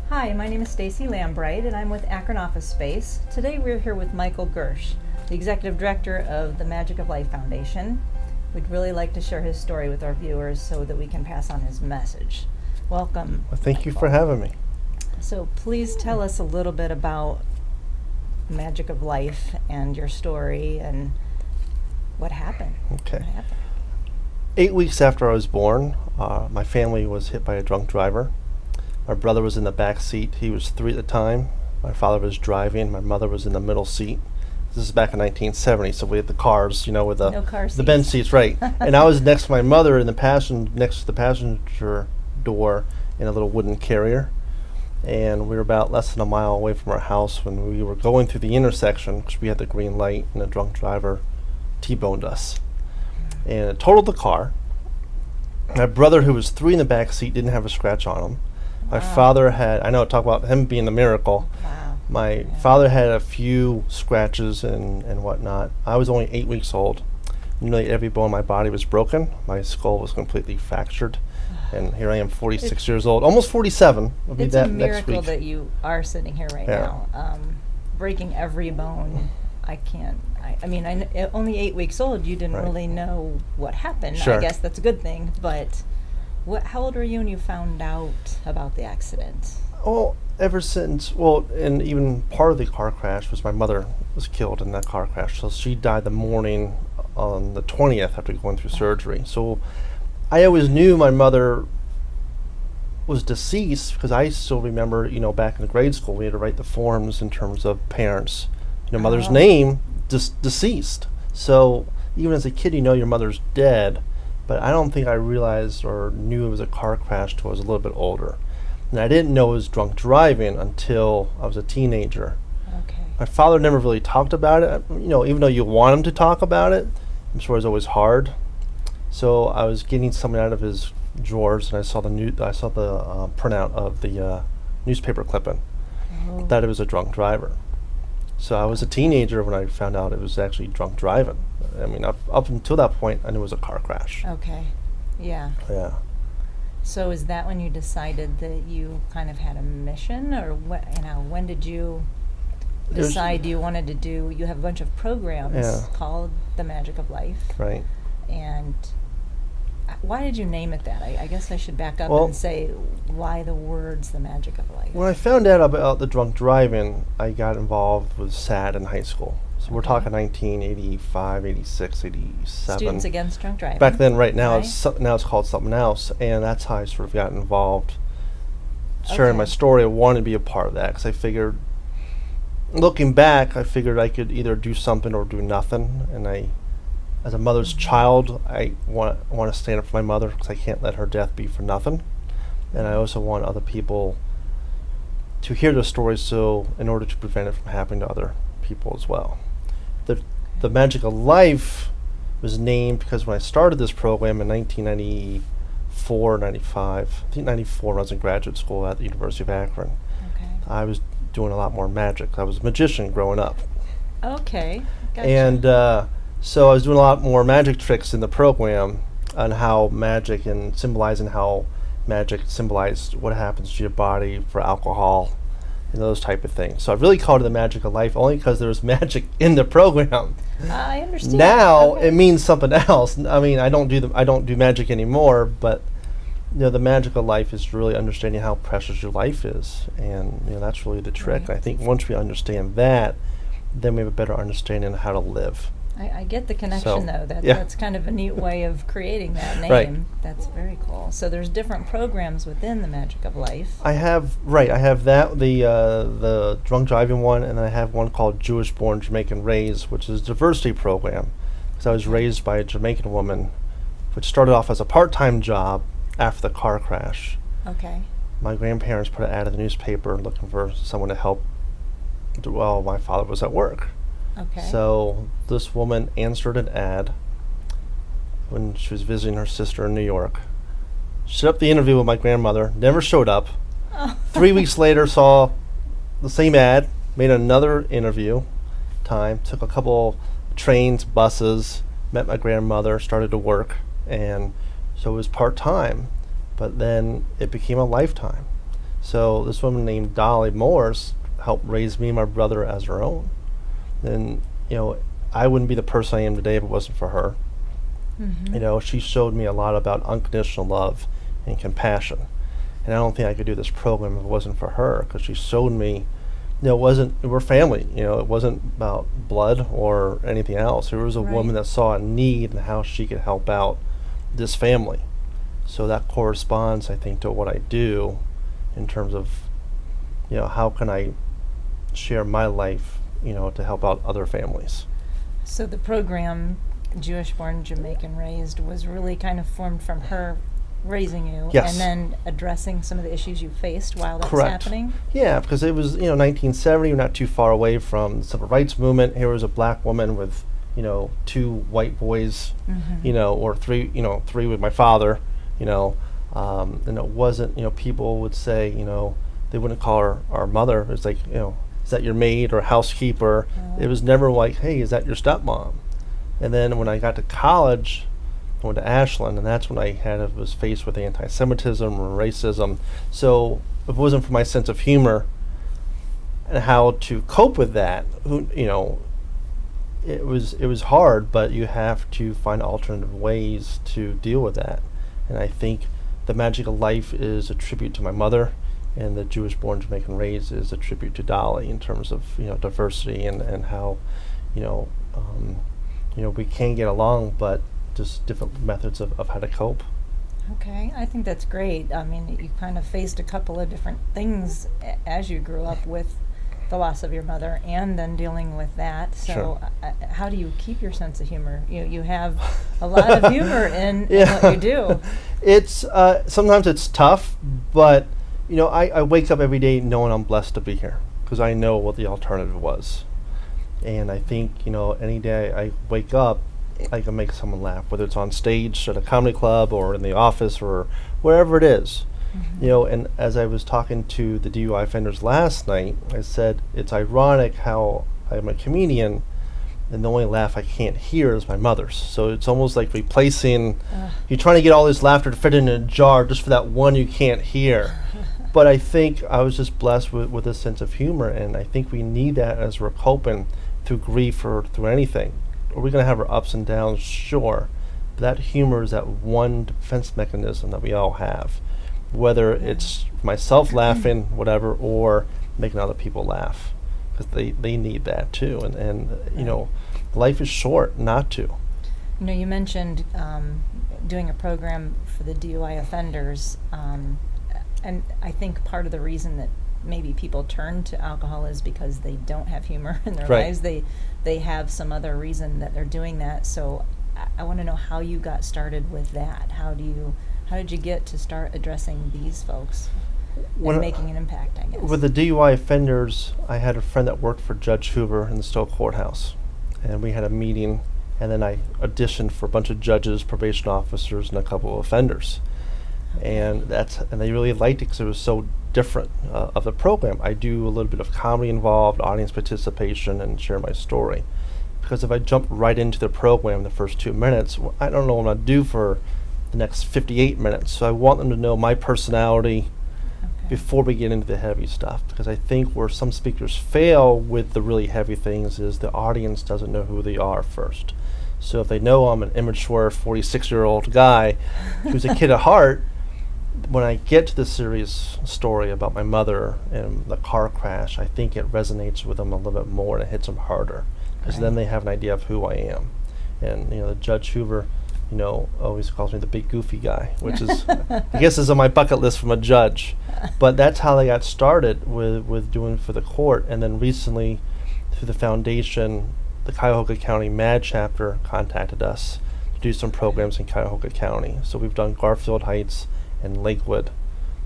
Hi, my name is Staci Lambright, and I'm with Akron Office Space. Today we're here with Michael Gershe, the Executive Director of the Magic of Life Foundation. We'd really like to share his story with our viewers so that we can pass on his message. Welcome. Well, thank you Michael. for having me. So please tell us a little bit about Magic of Life and your story and what happened. Okay. What happened? 8 weeks after I was born, my family was hit by a drunk driver. My brother was in the back seat. He was 3 at the time. My father was driving. My mother was in the middle seat. This is back in 1970, so we had the cars, with No car the bench seats, right? And I was next to my mother in the next to the passenger door in a little wooden carrier. And we were about less than a mile away from our house when we were going through the intersection because we had the green light, and a drunk driver T-boned us. And it totaled the car. My brother, who was 3 in the back seat, didn't have a scratch on him. My Wow. father had, I know, talk about him being the miracle. Wow. My father had a few scratches and whatnot. I was only 8 weeks old. Nearly every bone in my body was broken. My skull was completely fractured. And here I am, 46 years old, almost 47. I'll be It's that a next miracle week. that you are sitting here right Yeah. now. Breaking every bone, I can't. Only 8 weeks old, you didn't Right. really know what happened. I Sure. guess that's a good thing. But how old were you when you found out about the accident? Well, and even part of the car crash was my mother was killed in that car crash. So she died the morning on the 20th after going through surgery. So I always knew my mother was deceased because I still remember, back in grade school, we had to write the forms in terms of parents. Mother's Oh. name, deceased. So even as a kid, your mother's dead. But I don't think I realized or knew it was a car crash till I was a little bit older. And I didn't know it was drunk driving until I was a teenager. Okay. My father never really talked about it. Even though you want him to talk about it, I'm sure it's always hard. So I was getting something out of his drawers, and I saw the printout of the newspaper clipping Oh. that it was a drunk driver. So I was a teenager when I found out it was actually drunk driving. Up until that point, I knew it was a car crash. Okay. Yeah. Yeah. So is that when you decided that you kind of had a mission, or when did you decide you wanted to do? You have a bunch of programs Yeah. called The Magic of Life. Right. And why did you name it that? I guess I should back up Well- and say why the words The Magic of Life. When I found out about the drunk driving, I got involved with SAD in high school. So we're Okay. talking 1985, 86, 87. Students Against Drunk Driving. Back then, right now, Right. now it's called something else, and that's how I sort of got involved. Sharing my Okay. story, I wanted to be a part of that because I figured, looking back, I figured I could either do something or do nothing. And as a mother's child, I want to stand up for my mother because I can't let her death be for nothing. And I also want other people to hear the story, so in order to prevent it from happening to other people as well. The Magic of Life was named because when I started this program in 1994, 95, I think 94 when I was in graduate school at the University of Akron, Okay. I was doing a lot more magic. I was a magician growing up. Okay. Gotcha. And so I was doing a lot more magic tricks in the program on how magic and symbolizing how magic symbolized what happens to your body for alcohol and those type of things. So I really called it the Magic of Life only because there was magic in the program. I understand. Now Okay. it means something else. I don't do magic anymore, but the Magic of Life is really understanding how precious your life is, and that's really the trick. Right. I think once we understand that, then we have a better understanding of how to live. I get the connection, though. yeah. That's kind of a neat way of creating that name. Right. That's very cool. So there's different programs within the Magic of Life. I have that the drunk driving one, and then I have one called Jewish Born Jamaican Raised, which is a diversity program. Because I was raised by a Jamaican woman, which started off as a part-time job after the car crash. Okay. My grandparents put an ad in the newspaper looking for someone to help while my father was at work. Okay. So this woman answered an ad when she was visiting her sister in New York. Set up the interview with my grandmother, never showed up. Oh. 3 weeks later, saw the same ad, made another interview time, took a couple trains, buses, met my grandmother, started to work, and so it was part-time, but then it became a lifetime. So this woman named Dolly Morse helped raise me and my brother as her own. And, I wouldn't be the person I am today if it wasn't for her. Mm-hmm. She showed me a lot about unconditional love and compassion. And I don't think I could do this program if it wasn't for her, because she showed me, we're family. It wasn't about blood or anything else. There was a woman that saw a need and how she could help out this family. So that corresponds, I think, to what I do in terms of, how can I share my life, to help out other families. So the program, Jewish born, Jamaican raised, was really kind of formed from her raising you, Yes. and then addressing some of the issues you faced while that was Correct. happening? Yeah, because it was, 1970, we're not too far away from the civil rights movement. Here was a black woman with, 2 white boys, Mm-hmm. or 3, 3 with my father, and it wasn't, people would say, they wouldn't call her our mother. It's like, is that your maid or housekeeper? It was never like, hey, is that your stepmom? And then when I got to college, I went to Ashland, and that's when was faced with anti-Semitism and racism. So if it wasn't for my sense of humor and how to cope with that, it was hard, but you have to find alternative ways to deal with that. And I think The Magic of Life is a tribute to my mother, and the Jewish born Jamaican raised is a tribute to Dolly in terms of diversity and how we can get along, but just different methods of how to cope. Okay, I think that's great. I mean, you kind of faced a couple of different things as you grew up with the loss of your mother and then dealing with that. So Sure. How do you keep your sense of humor? You have a lot of humor in what you do. It's sometimes it's tough, but I wake up every day knowing I'm blessed to be here because I know what the alternative was. And I think, any day I wake up, I can make someone laugh, whether it's on stage at a comedy club or in the office or wherever it is. Mm-hmm. And as I was talking to the DUI offenders last night, I said, it's ironic how I'm a comedian and the only laugh I can't hear is my mother's. So it's almost like replacing, you're trying to get all this laughter to fit in a jar just for that one you can't hear. But I think I was just blessed with a sense of humor, and I think we need that as we're coping through grief or through anything. Are we going to have our ups and downs? Sure. But that humor is that one defense mechanism that we all have, whether it's myself laughing, whatever, or making other people laugh, because they need that too. And life is short not to. You mentioned doing a program for the DUI offenders, and I think part of the reason that maybe people turn to alcohol is because they don't have humor in their Right. lives. They have some other reason that they're doing that. So I want to know how you got started with that. How did you get to start addressing these folks and making an impact, I guess? With the DUI offenders, I had a friend that worked for Judge Hoover in the Stowe Courthouse, and we had a meeting, and then I auditioned for a bunch of judges, probation officers, and a couple of offenders. And they really liked it because it was so different of the program. I do a little bit of comedy involved, audience participation, and share my story. Because if I jump right into the program the first 2 minutes, I don't know what I'm going to do for the next 58 minutes. So I want them to know my personality before we get into the heavy stuff. Because I think where some speakers fail with the really heavy things is the audience doesn't know who they are first. So if they know I'm an immature 46-year-old guy who's a kid at heart, when I get to the serious story about my mother and the car crash, I think it resonates with them a little bit more and it hits them harder, because then they have an idea of who I am. And the Judge Hoover, always calls me the big goofy guy, which is I guess is on my bucket list from a judge. But that's how I got started with doing for the court. And then recently, through the foundation, the Cuyahoga County MAD chapter contacted us to do some programs in Cuyahoga County. So we've done Garfield Heights and Lakewood,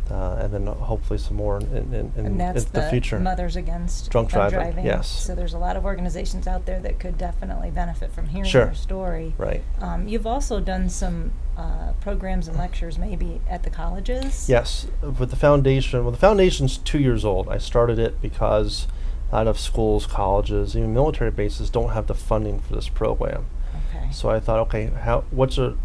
and then hopefully some more in that's the future. Mothers Against Drunk Driving, yes. So there's a lot of organizations out there that could definitely benefit from hearing Sure. your story. Right. You've also done some programs and lectures maybe at the colleges? Yes, with the foundation. Well, the foundation's 2 years old. I started it because a lot of schools, colleges, even military bases don't have the funding for this program. Okay. So I thought, okay, what's a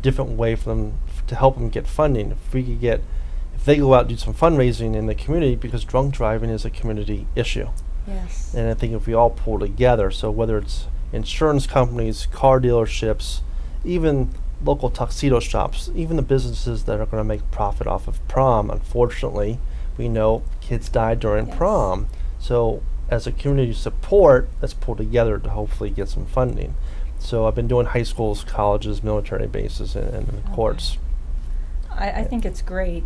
different way for them to help them get funding? If they go out and do some fundraising in the community, because drunk driving is a community issue. Yes. And I think if we all pull together, so whether it's insurance companies, car dealerships, even local tuxedo shops, even the businesses that are going to make profit off of prom, unfortunately, we know kids die during Yes. prom. So as a community support, let's pull together to hopefully get some funding. So I've been doing high schools, colleges, military bases, and the courts. I think it's great.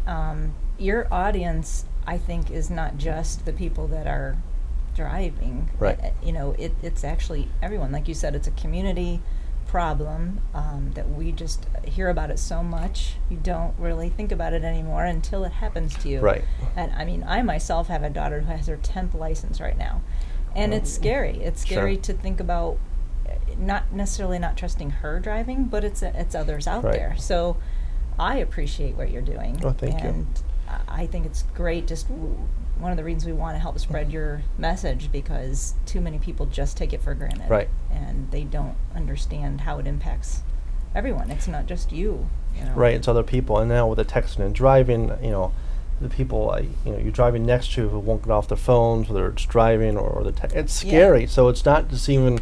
Your audience, I think, is not just the people that are driving. Right. It's actually everyone. Like you said, it's a community problem that we just hear about it so much. You don't really think about it anymore until it happens to you. Right. And I mean, I myself have a daughter who has her 10th license right now. And it's scary. It's scary Sure. to think about not necessarily not trusting her driving, but it's others out Right. there. So I appreciate what you're doing. Oh, thank you. And I think it's great. Just one of the reasons we want to help spread your message, because too many people just take it for granted. Right. And they don't understand how it impacts everyone. It's not just you. Right, it's other people. And now with the texting and driving, the people you're driving next to who won't get off their phones, whether it's driving or it's scary. Yeah. So it's not just even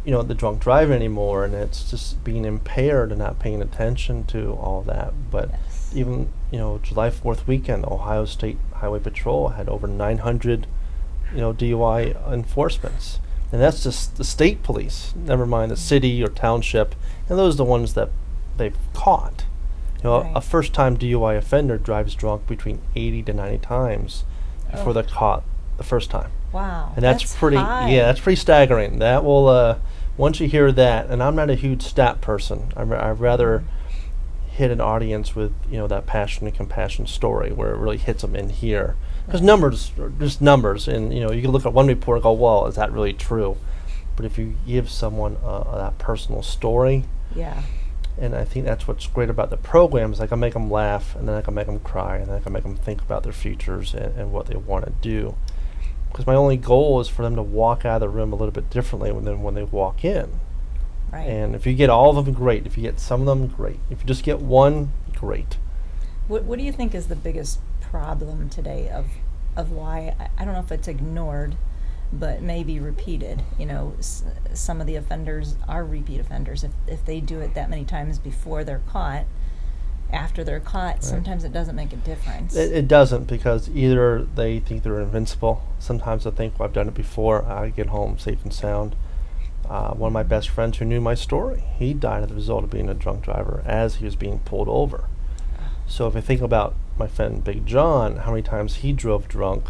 the drunk driving anymore, and it's just being impaired and not paying attention to all that. But Yes. even July 4th weekend, the Ohio State Highway Patrol had over 900 DUI enforcements, and that's just the state police, never mind the city or township, and those are the ones that they've caught. Right. A first-time DUI offender drives drunk between 80 to 90 times before Oh. they're caught the first time. Wow. And that's pretty, high. that's pretty staggering. That will, once you hear that, and I'm not a huge stat person, I'd rather hit an audience with, that passion and compassion story where it really hits them in here. Because Right. numbers are just numbers, and, you can look at one report and go, well, is that really true? But if you give someone that personal story, Yeah. and I think that's what's great about the program, is I can make them laugh, and then I can make them cry, and then I can make them think about their futures and what they want to do. Because my only goal is for them to walk out of the room a little bit differently than when they walk in. Right. And if you get all of them, great. If you get some of them, great. If you just get one, great. What do you think is the biggest problem today of why, I don't know if it's ignored, but maybe repeated? Some of the offenders are repeat offenders. If they do it that many times before they're caught, after they're caught, Right. sometimes it doesn't make a difference. It doesn't, because either they think they're invincible. Sometimes they think, well, I've done it before. I get home safe and sound. One of my best friends who knew my story, he died as a result of being a drunk driver as he was being pulled over. So if I think about my friend Big John, how many times he drove drunk.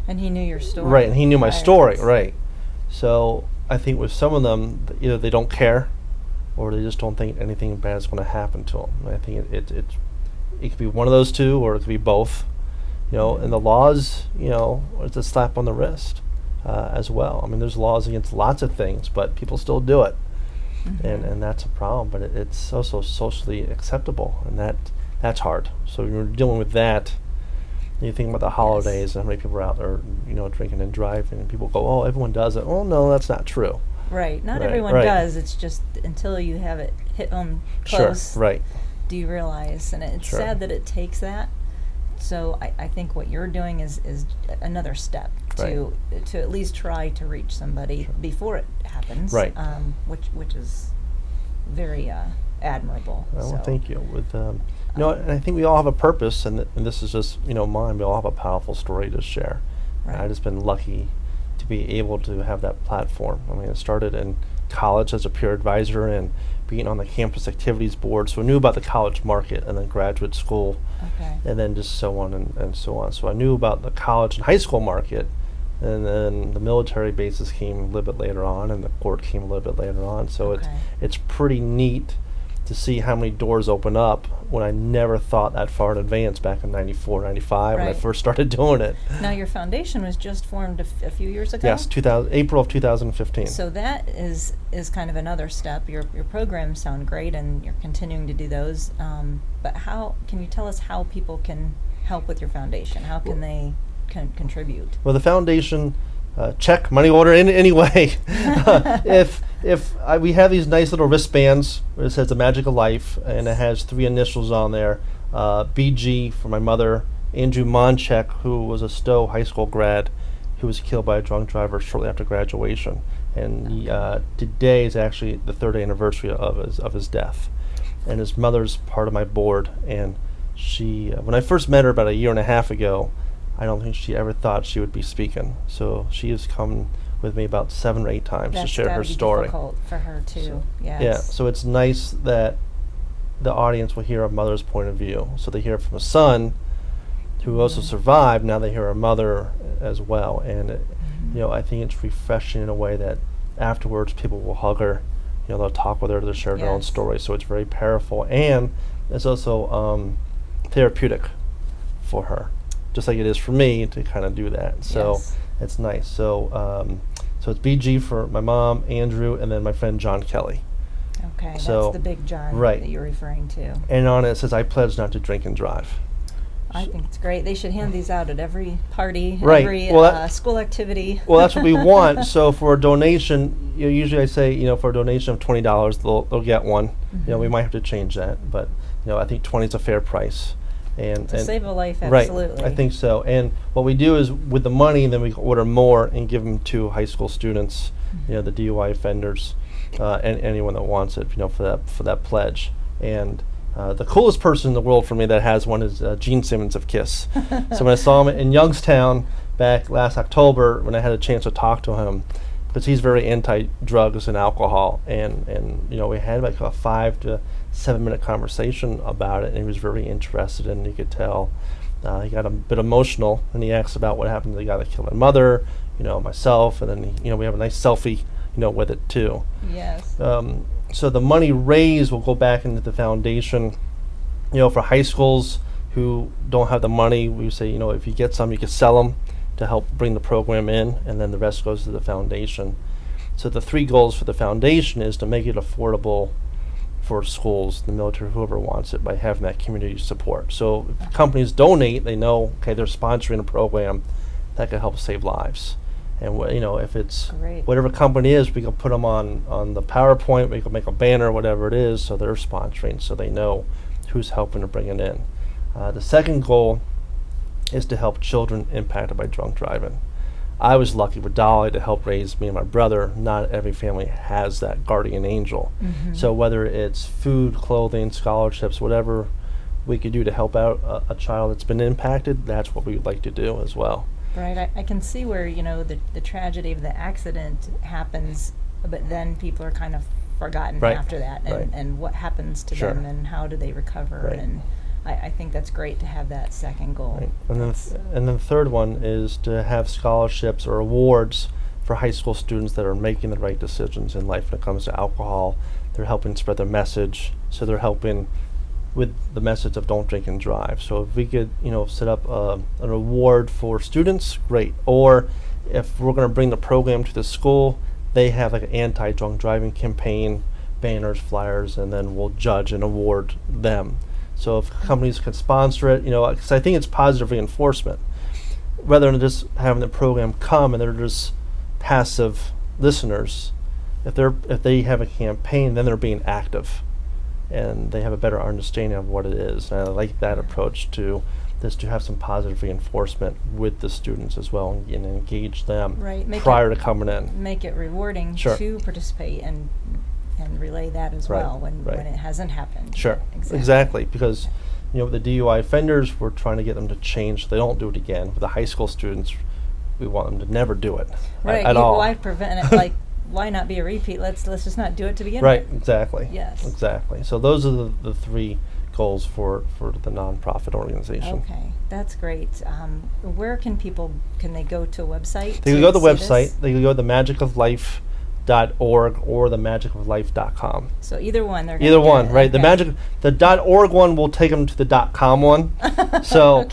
And he knew your story. Right, and he knew my prior to story, this. right. So I think with some of them, either they don't care, or they just don't think anything bad is going to happen to them. I think it could be one of those two, or it could be both. And the laws, it's a slap on the wrist as well. I mean, there's laws against lots of things, but people still do it, and that's a problem. But it's also socially acceptable, and that's hard. So when you're dealing with that, you think about the holidays and how many people are out there, drinking and driving, and people go, "Oh, everyone does it." Oh, no, that's not true. Right. Not Right, everyone right. does. It's just until you have it hit home close, Sure, right. do you realize. And it's Sure. sad that it takes that. So I think what you're doing is another step to at least try to reach somebody Sure. before it happens. Right. Which is very admirable. Well, so. thank you. And I think we all have a purpose, and this is just mine. We all have a powerful story to share. Right. I've just been lucky to be able to have that platform. I mean, I started in college as a peer advisor and being on the campus activities board, so I knew about the college market, and then graduate school, Okay. and then just so on and so on. So I knew about the college and high school market, and then the military bases came a little bit later on, and the court came a little bit later on. So Okay. it's pretty neat to see how many doors open up when I never thought that far in advance back in 94, 95 when I Right. first started doing it. Now your foundation was just formed a few years ago. Yes, April of 2015. So that is kind of another step. Your programs sound great, and you're continuing to do those. But how can you tell us how people can help with your foundation? How can they contribute? Well, the foundation, check money order in anyway. We have these nice little wristbands where it says the magic of life, and it has 3 initials on there. BG for my mother, Andrew Monchek, who was a Stowe High School grad, who was killed by a drunk driver shortly after graduation. And today is actually the 3rd anniversary of his death. And his mother's part of my board. And she, when I first met her about a year and a half ago, I don't think she ever thought she would be speaking. So she has come with me about 7 or 8 times to share her story. That's difficult for her too. So, yes. Yeah. So it's nice that the audience will hear a mother's point of view. So they hear it from a son who also survived. Now they hear a mother as well, and I think it's refreshing in a way that afterwards people will hug her. They'll talk with her. They'll share their own story. So it's very powerful, and it's also therapeutic for her, just like it is for me to kind of do that. So it's nice. So so it's BG for my mom, Andrew, and then my friend John Kelly. Okay, So, that's the big John right. that you're referring to. And on it says, "I pledge not to drink and drive." I think it's great. They should hand these out at every party, Right. every Well, school activity. Well, that's what we want. So for a donation, usually I say, for a donation of $20, they'll get one. We might have to change that, but I think 20 is a fair price. And To save a life, right, absolutely. I think so. And what we do is with the money, then we order more and give them to high school students, the DUI offenders, and anyone that wants it, for that pledge. And the coolest person in the world for me that has one is Gene Simmons of KISS. So when I saw him in Youngstown back last October, when I had a chance to talk to him, because he's very anti-drugs and alcohol, and we had like a 5 to 7 minute conversation about it, and he was very interested, and you could tell he got a bit emotional, and he asked about what happened to the guy that killed my mother, myself, and then we have a nice selfie, with it too. Yes. So the money raised will go back into the foundation, for high schools who don't have the money. We say, if you get some, you can sell them to help bring the program in, and then the rest goes to the foundation. So the 3 goals for the foundation is to make it affordable for schools, the military, whoever wants it, by having that community support. So if companies donate, they know, okay, they're sponsoring a program that can help save lives. And if it's whatever company is, we can put them on the PowerPoint, we can make a banner, whatever it is, so they're sponsoring, so they know who's helping to bring it in. The second goal is to help children impacted by drunk driving. I was lucky with Dolly to help raise me and my brother. Not every family has that guardian angel. So whether it's food, clothing, scholarships, whatever we could do to help out a child that's been impacted, that's what we would like to do as well. Right, I can see where, the tragedy of the accident happens, but then people are kind of forgotten after that, and what happens to them, and how do they recover, and I think that's great to have that second goal. Right. And then the third one is to have scholarships or awards for high school students that are making the right decisions in life when it comes to alcohol. They're helping spread their message, so they're helping with the message of don't drink and drive. So if we could, set up an award for students, great. Or if we're going to bring the program to the school, they have like an anti-drunk driving campaign, banners, flyers, and then we'll judge and award them. So if companies can sponsor it, because I think it's positive reinforcement, rather than just having the program come and they're just passive listeners. If they have a campaign, then they're being active, and they have a better understanding of what it is. And I like that approach to this, to have some positive reinforcement with the students as well, and engage them prior to coming in. Make it rewarding to participate and relay that as well when it hasn't happened. Sure, exactly. Because with the DUI offenders, we're trying to get them to change so they don't do it again. With the high school students, we want them to never do it at all. Why prevent it? Why not be a repeat? Let's just not do it to begin with. Right, exactly. Yes. Exactly. So those are the 3 goals for the nonprofit organization. Okay, that's great. Where can they go to a website? They can go to the website. They can go to themagicoflife.org or themagicoflife.com. So either one. Either one, right? Okay. The .org one will take them to the .com one. So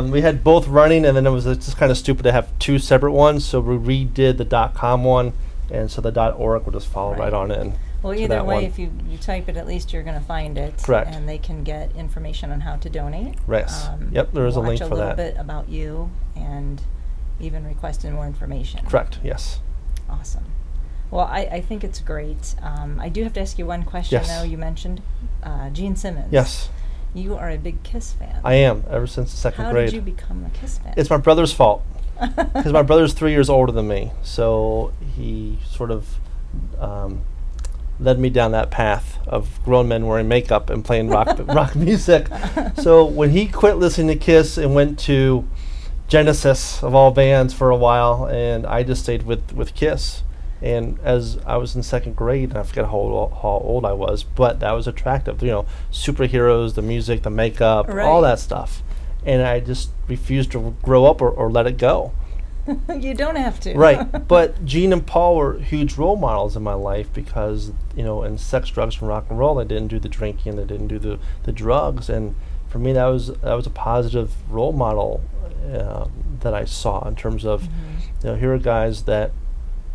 we had both running, and then it was just kind of stupid to have 2 separate ones. So we redid the .com one. And so the .org will just follow right on in. Well, either way, if you type it, at least you're going to find it. Correct. And they can get information on how to donate. Yes. Yep, there is a link for that. Watch a little bit about you and even requesting more information. Correct, yes. Awesome. Well, I think it's great. I do have to ask you one question, though. You mentioned Gene Simmons. Yes. You are a big Kiss fan. I am, ever since the second How grade. did you become a Kiss fan? It's my brother's fault. Because my brother's 3 years older than me. So he sort of led me down that path of grown men wearing makeup and playing rock music. So when he quit listening to Kiss and went to Genesis, of all bands, for a while, and I just stayed with Kiss. And as I was in second grade, and I forget how old I was, but that was attractive. You know, superheroes, the music, the makeup, Right. all that stuff. And I just refused to grow up or let it go. You don't have to. Right. But Gene and Paul were huge role models in my life because, you know, in sex, drugs, and rock and roll, I didn't do the drinking, I didn't do the drugs. And for me, that was a positive role model that I saw in terms of, you know, here are guys that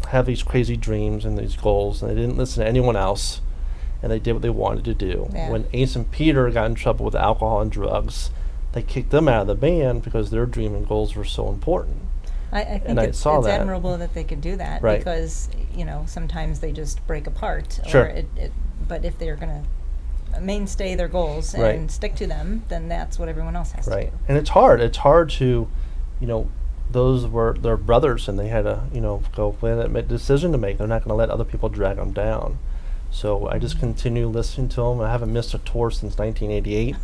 have these crazy dreams and these goals, and they didn't listen to anyone else, and they did what they wanted to do. Yeah. When Ace and Peter got in trouble with alcohol and drugs, they kicked them out of the band because their dream and goals were so important. I think And I it's saw that. admirable that they could do that, Right. because, you know, sometimes they just break apart. Sure. Or but if they're going to mainstay their goals and Right. stick to them, then that's what everyone else has to Right. do. And it's hard. It's hard to, you know, those were their brothers, and they had to, you know, go with a decision to make. They're not going to let other people drag them down. So I just continue listening to them. I haven't missed a tour since 1988.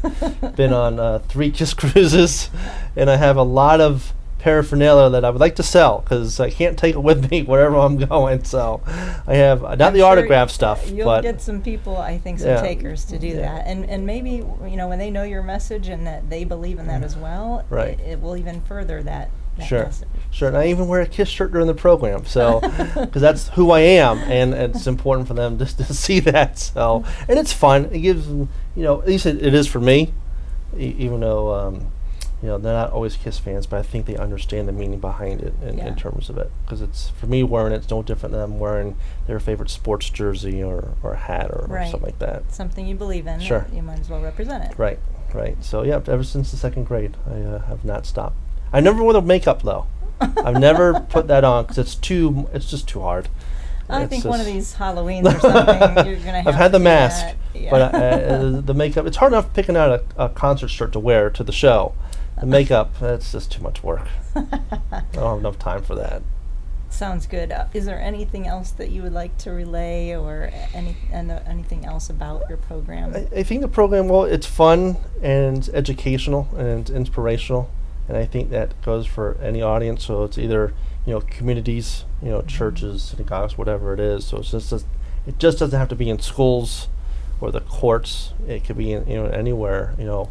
Been on 3 Kiss cruises, and I have a lot of paraphernalia that I would like to sell because I can't take it with me wherever I'm going. So I have not I'm the sure autograph stuff, You'll but get some people, I think, some Yeah. takers to do Yeah. that, and maybe, you know, when they know your message and that they believe in that as well, Right. it will even further that Sure, message. sure. And I even wear a Kiss shirt during the program, so because that's who I am, and it's important for them just to see that. So, and it's fun. It gives them, you know, at least it is for me, even though you know, they're not always Kiss fans, but I think they understand the meaning behind it Yeah. in terms of it. Because it's, for me, wearing it's no different than them wearing their favorite sports jersey or hat or Right. something like that. Something you believe in, Sure. you might as well represent it. Right, right. So yeah, ever since the second grade, I have not stopped. I never wore the makeup though. I've never put that on because it's just too hard. I It's think one of just- these Halloweens or something, you're gonna have I've had to the do mask, that. Yeah. but the makeup. It's hard enough picking out a concert shirt to wear to the show. The makeup, that's just too much work. I don't have enough time for that. Sounds good. Is there anything else that you would like to relay, or anything else about your program? I think the program, well, it's fun and it's educational and it's inspirational, and I think that goes for any audience. So it's either, you know, communities, you know, churches, synagogues, whatever it is. So it's just it just doesn't have to be in schools or the courts. It could be in, you know, anywhere. You know,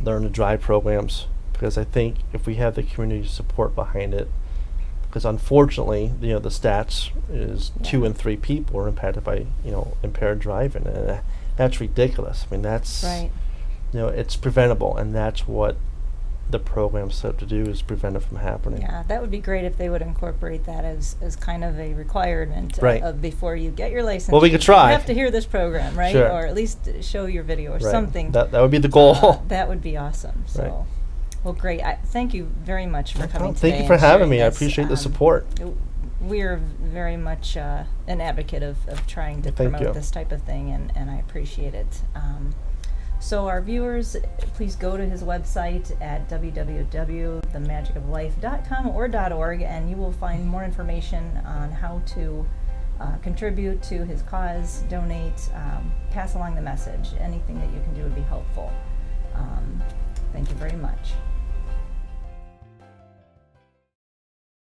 learn to drive programs, because I think if we have the community support behind it, because unfortunately, you know, the stats is 2 in 3 people are impacted by, you know, impaired driving, and that's ridiculous. I mean, that's Right. you know, it's preventable, and that's what the program's set up to do, is prevent it from happening. Yeah, that would be great if they would incorporate that as kind of a requirement Right. of before you get your license. Well, we could try. You have to hear this program, right? Sure. Or at least show your video or Right. something. That would be the goal. That would be awesome. So, Right. well, great. Thank you very much for coming Well, today. thank you for and having sharing me. I this. appreciate the support. We're very much an advocate of trying to Thank promote you. this type of thing, and I appreciate it. So our viewers, please go to his website at www.themagicoflife.com or .org, and you will find more information on how to contribute to his cause, donate, pass along the message. Anything that you can do would be helpful. Thank you very much.